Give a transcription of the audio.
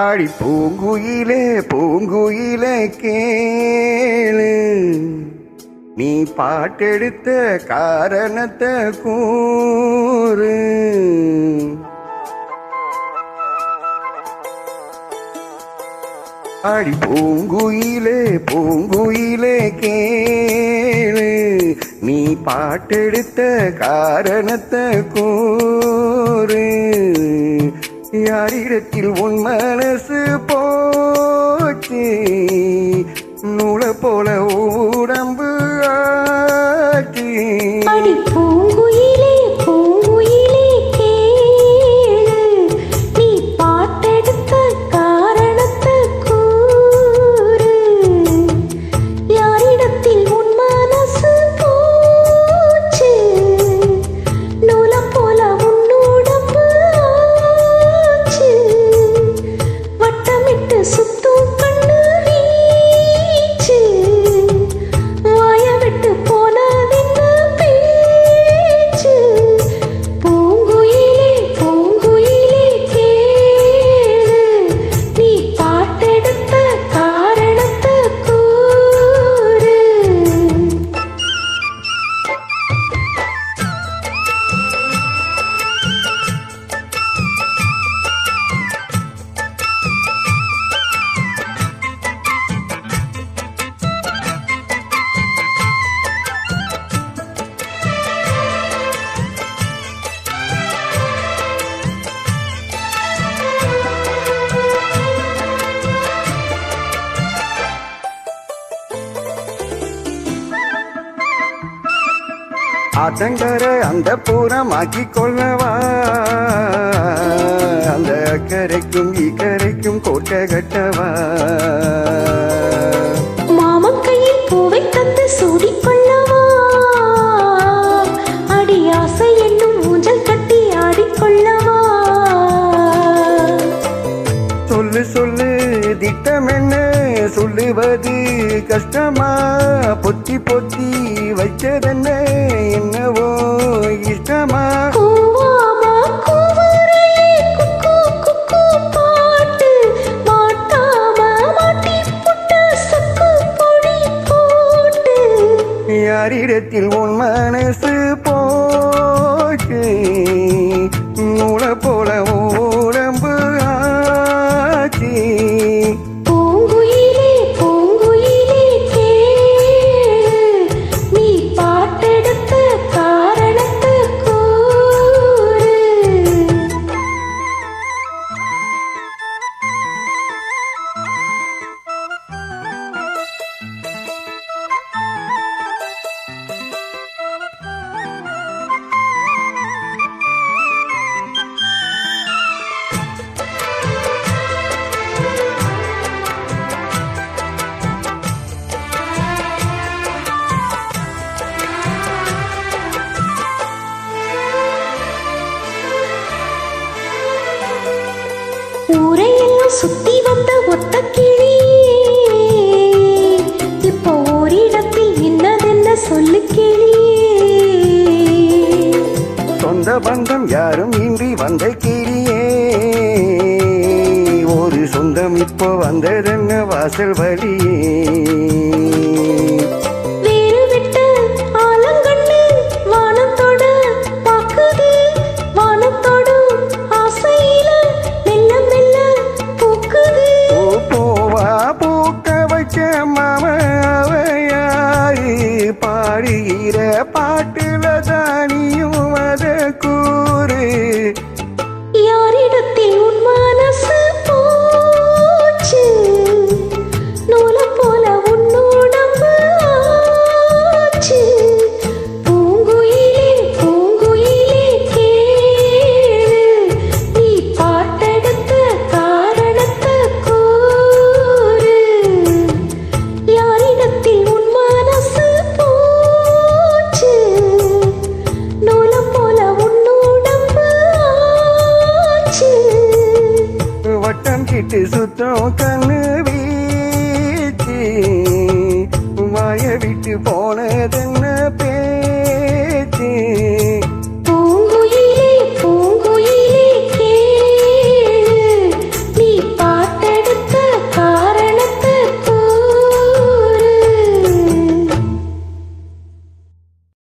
ஆடி பூங்குயிலே பூங்குயிலே கேளு, நீ பாட்டெடுத்த காரணத்தை கூறு. ஆடி பூங்குயிலே பூங்குயிலே கேளு, நீ பாட்டெடுத்த காரணத்தை கூறு. யாரிடத்தில் உன் மனசு போச்சு, நூலை போல உடம்பு ஆச்சு. அடி பூங்குயிலே பூங்குயிலே கேளு, நீ பாட்டெடுத்த காரணத்தை கூறு. யாரிடத்தில் உன் மனசு போச்சு, நூலை போல உன் உடம்பு ஆச்சு. வட்டமிட்டு சுத்தும் கண்ணு வீச்சு, வாய விட்டு போனதென்ன பேச்சு. பூங்குயிலே பூங்குயிலே கேளு, நீ பாட்டெடுத்த காரணத்தை கூறு. ஆத்தங்கர அந்த பூரமாக்கி கொள்ளவா, அந்த அக்கரைக்கும் இக்கரைக்கும் கோட்டை கட்டவா. மாமன் கையில் பூவை தந்து சூடிக்கொள்ளவா, அடி ஆசை என்னும் ஊஞ்சல் கட்டி ஆடிக்கொள்ளவா. சொல்லு சொல்லு திட்டம் என்ன, சொல்லுவது கஷ்டமா. பொத்தி பொத்தி வச்சதென்ன, என்னவோ இஷ்டமா. கூவாமா கூவுறையே குக்கு குக்கு பாட்டு, மாட்டாம மாட்டி புட்ட சக்கு பொடி போட்டு. யாரிடத்தில் உன் மனசு போச்சு, நூலை போல உடம்பு ஆச்சு. பூங்குயிலே பூங்குயிலே கேளு, நீ பாட்டெடுத்த காரணத்தை கூறு. ஊரையெல்லாம் சுத்தி வந்த ஒத்த கிளி, இப்போ ஓரிடத்தில் என்னதென்ன சொல்லு கிளியே. சொந்த பந்தம் யாரும் இன்றி வந்த கிளியே, ஒரு சொந்தம் இப்போ வந்ததென்ன வாசல் வழியே. வேறு விட்ட ஆலங்கண்ணு வானத்தோட பாக்குது, வானத்தோடும் ஆசையில மெல்ல மெல்ல பூக்குது. பூவா பூக்க வச்ச மாமையாரு, பாடுகிற பாட்டுல தானியும் அத கூறு. யாரிடத்தில் உன் மனசு போச்சு, நூலை போல உன் உடம்பு ஆச்சு. பூங்குயிலே பூங்குயிலே கேளு, நீ பாட்டெடுத்த காரணத்தை கூறு. யாரிடத்தில் உன் மனசு போச்சு, நூலை போல உன் உடம்பு ஆச்சு. வட்டம் கிட்டு சுத்தம் கண்ணு வீச்சு, வாய விட்டு போனதென்ன பே